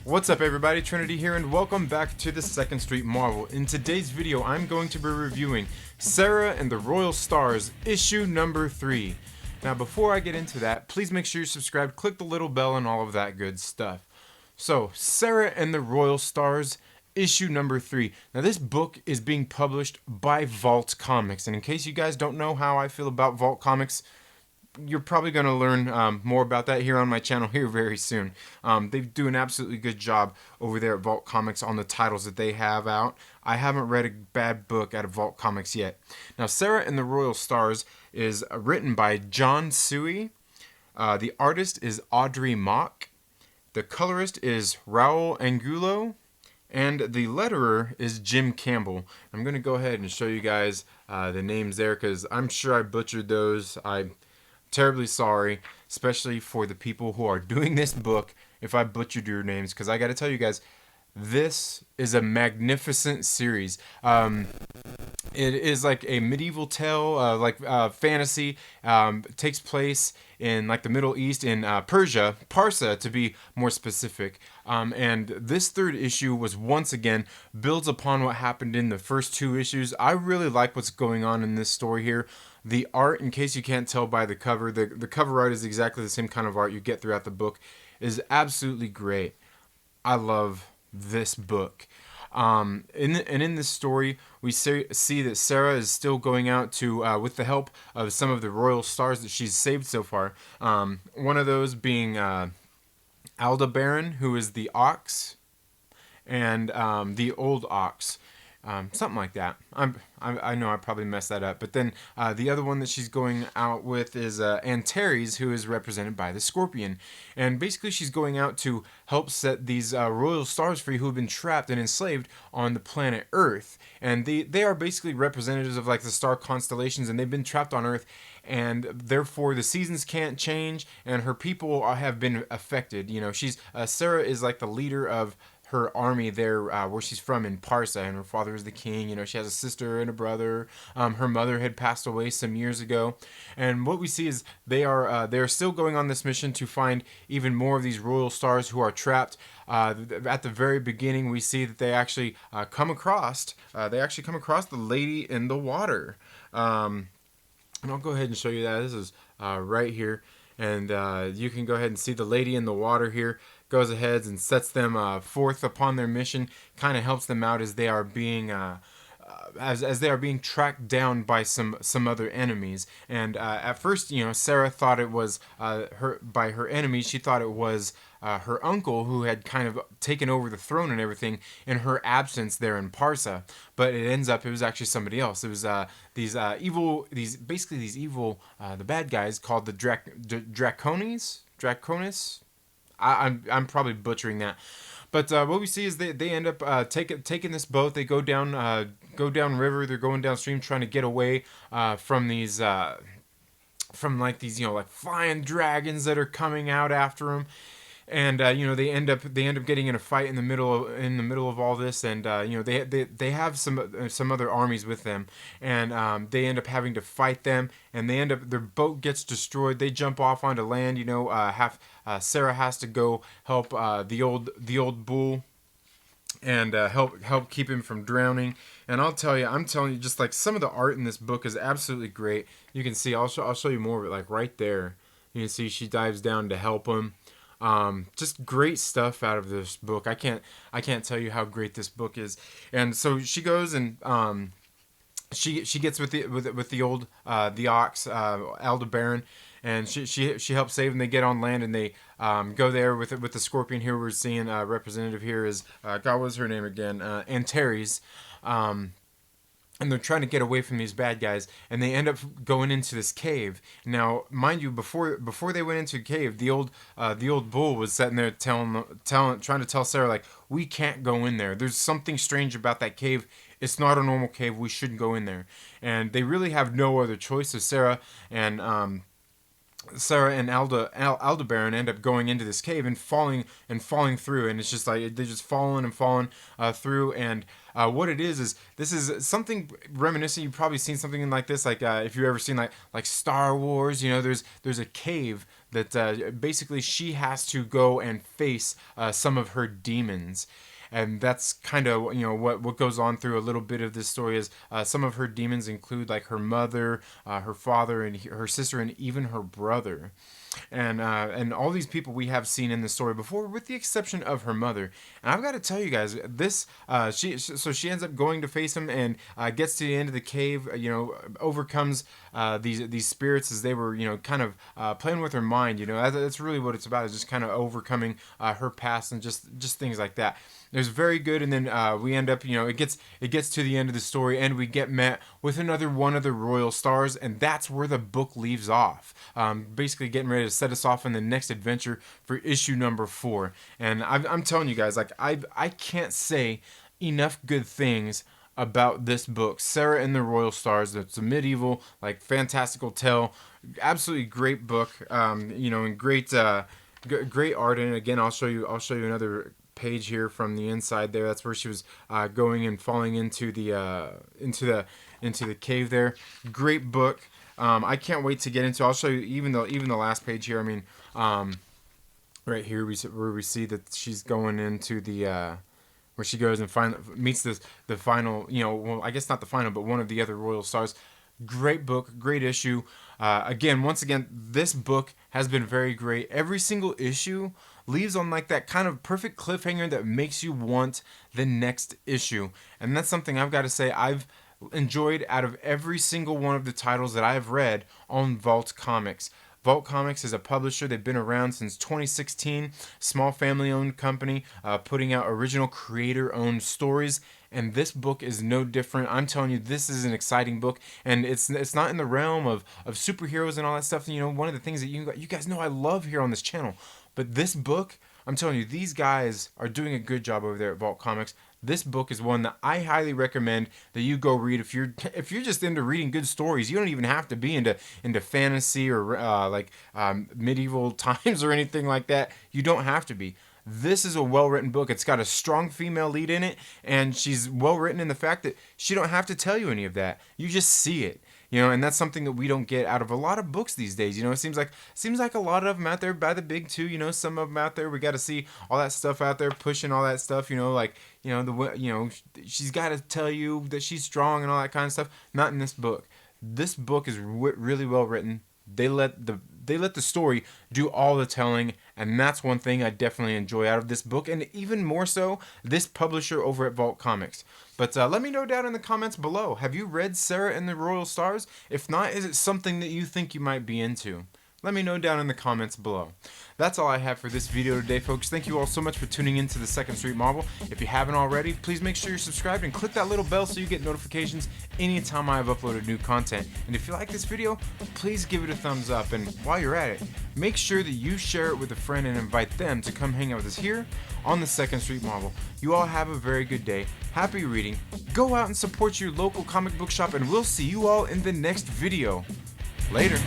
What's up everybody, Trinity here, and welcome back to the Second Street Marvel. In today's video, I'm going to be reviewing Sera and the Royal Stars, issue number 3. Now before I get into that, please make sure you're subscribed, click the little bell and all of that good stuff. So, Sera and the Royal Stars, issue number 3. Now this book is being published by Vault Comics, and in case you guys don't know how I feel about Vault Comics, you're probably going to learn more about that here on my channel here very soon. They do an absolutely good job over there at Vault Comics on the titles that they have out. I haven't read a bad book out of Vault Comics yet. Now, Sera and the Royal Stars is written by John Suey. The artist is Audrey Mock. The colorist is Raul Angulo. And the letterer is Jim Campbell. I'm going to go ahead and show you guys the names there because I'm sure I butchered those. I'm terribly sorry, especially for the people who are doing this book if I butchered your names, because I got to tell you guys, this is a magnificent series. It is like a medieval tale, fantasy. It takes place in like the Middle East, in Persia, Parsa to be more specific. And this third issue was once again builds upon what happened in the first 2 issues. I really like what's going on in this story here. The art, in case you can't tell by the cover, the cover art is exactly the same kind of art you get throughout the book, is absolutely great. I love this book. In this story, we see that Sera is still going out to, with the help of some of the royal stars that she's saved so far. One of those being Aldebaran, who is the ox, and the old ox. Something like that. I know I probably messed that up. But then the other one that she's going out with is Antares, who is represented by the Scorpion. And basically she's going out to help set these royal stars free who have been trapped and enslaved on the planet Earth. And they are basically representatives of like the star constellations, and they've been trapped on Earth. And therefore the seasons can't change, and her people have been affected. You know, Sera is like the leader of her army there where she's from in Parsa, and her father is the king. You know, she has a sister and a brother. Her mother had passed away some years ago, and what we see is they are still going on this mission to find even more of these royal stars who are trapped. At the very beginning, we see that they actually come across the lady in the water, and I'll go ahead and show you that. This is right here, and you can go ahead and see the lady in the water here. Goes ahead and sets them forth upon their mission, kind of helps them out as they are being as they are being tracked down by some other enemies. And at first, you know, Sera thought it was her enemies. She thought it was her uncle who had kind of taken over the throne and everything in her absence there in Parsa. But it ends up it was actually somebody else. It was these evil, the bad guys called the Draconis. I'm probably butchering that, but what we see is they end up taking this boat. They go down river. They're going downstream trying to get away from these from like these like flying dragons that are coming out after them. And they end up getting in a fight in the middle of all this, and they have some other armies with them, and they end up having to fight them, and their boat gets destroyed. They jump off onto land. Sera has to go help the old bull, and help keep him from drowning. And I'm telling you, just like some of the art in this book is absolutely great. You can see, I'll show you more of it, like right there. You can see she dives down to help him. Just great stuff out of this book. I can't tell you how great this book is. And so she goes and she gets with the old the ox, Aldebaran, and she helps save them. They get on land and they go there with the Scorpion. Here we're seeing representative here is God, what was her name again? Antares. And they're trying to get away from these bad guys, and they end up going into this cave. Now, mind you, before they went into the cave, the old bull was sitting there trying to tell Sera, like, we can't go in there. There's something strange about that cave. It's not a normal cave. We shouldn't go in there. And they really have no other choice. So Sera and Aldebaran end up going into this cave and falling through, and it's just like they're just falling through, and What it is this is something reminiscent. You've probably seen something like this, like if you've ever seen like Star Wars. You know, there's a cave that basically she has to go and face some of her demons. And that's kind of, you know, what goes on through a little bit of this story is some of her demons include like her mother, her father, and her sister, and even her brother. And all these people we have seen in the story before, with the exception of her mother. And I've got to tell you guys, this she ends up going to face him and gets to the end of the cave. You know, overcomes these spirits as they were, you know, kind of playing with her mind. You know, that's really what it's about, is just kind of overcoming her past and just things like that. It was very good, and then we end up, you know, it gets to the end of the story, and we get met with another one of the royal stars, and that's where the book leaves off. Basically getting ready to set us off in the next adventure for issue number 4. And I'm telling you guys, like I can't say enough good things about this book, Sera and the Royal Stars. It's a medieval, like, fantastical tale. Absolutely great book. You know, and great great art. And again, I'll show you another page here from the inside there. That's where she was going and falling into the cave there. Great book. I can't wait to get into. I'll show you even the last page here. I mean, right here where we see that she's going into the where she goes and meets the final, you know, well, I guess not the final, but one of the other royal stars. Great book, great issue. Once again, this book has been very great. Every single issue leaves on like that kind of perfect cliffhanger that makes you want the next issue. And that's something I've got to say I've enjoyed out of every single one of the titles that I've read on Vault Comics. Vault Comics is a publisher. They've been around since 2016. Small family-owned company, putting out original creator-owned stories. And this book is no different. I'm telling you, this is an exciting book, and it's not in the realm of superheroes and all that stuff. You know, one of the things that you guys know I love here on this channel. But this book, I'm telling you, these guys are doing a good job over there at Vault Comics. This book is one that I highly recommend that you go read. If you're just into reading good stories, you don't even have to be into fantasy or medieval times or anything like that. You don't have to be. This is a well-written book. It's got a strong female lead in it, and she's well-written in the fact that she don't have to tell you any of that. You just see it. You know, and that's something that we don't get out of a lot of books these days. You know, it seems like a lot of them out there by the big two. You know, some of them out there, we got to see all that stuff out there, pushing all that stuff. You know, like, you know, she's got to tell you that she's strong and all that kind of stuff. Not in this book. This book is really well written. They let the story do all the telling, and that's one thing I definitely enjoy out of this book, and even more so, this publisher over at Vault Comics. But let me know down in the comments below, have you read Sera and the Royal Stars? If not, is it something that you think you might be into? Let me know down in the comments below. That's all I have for this video today, folks. Thank you all so much for tuning in to the Second Street Marvel. If you haven't already, please make sure you're subscribed and click that little bell so you get notifications anytime I have uploaded new content. And if you like this video, please give it a thumbs up. And while you're at it, make sure that you share it with a friend and invite them to come hang out with us here on the Second Street Marvel. You all have a very good day. Happy reading. Go out and support your local comic book shop, and we'll see you all in the next video. Later.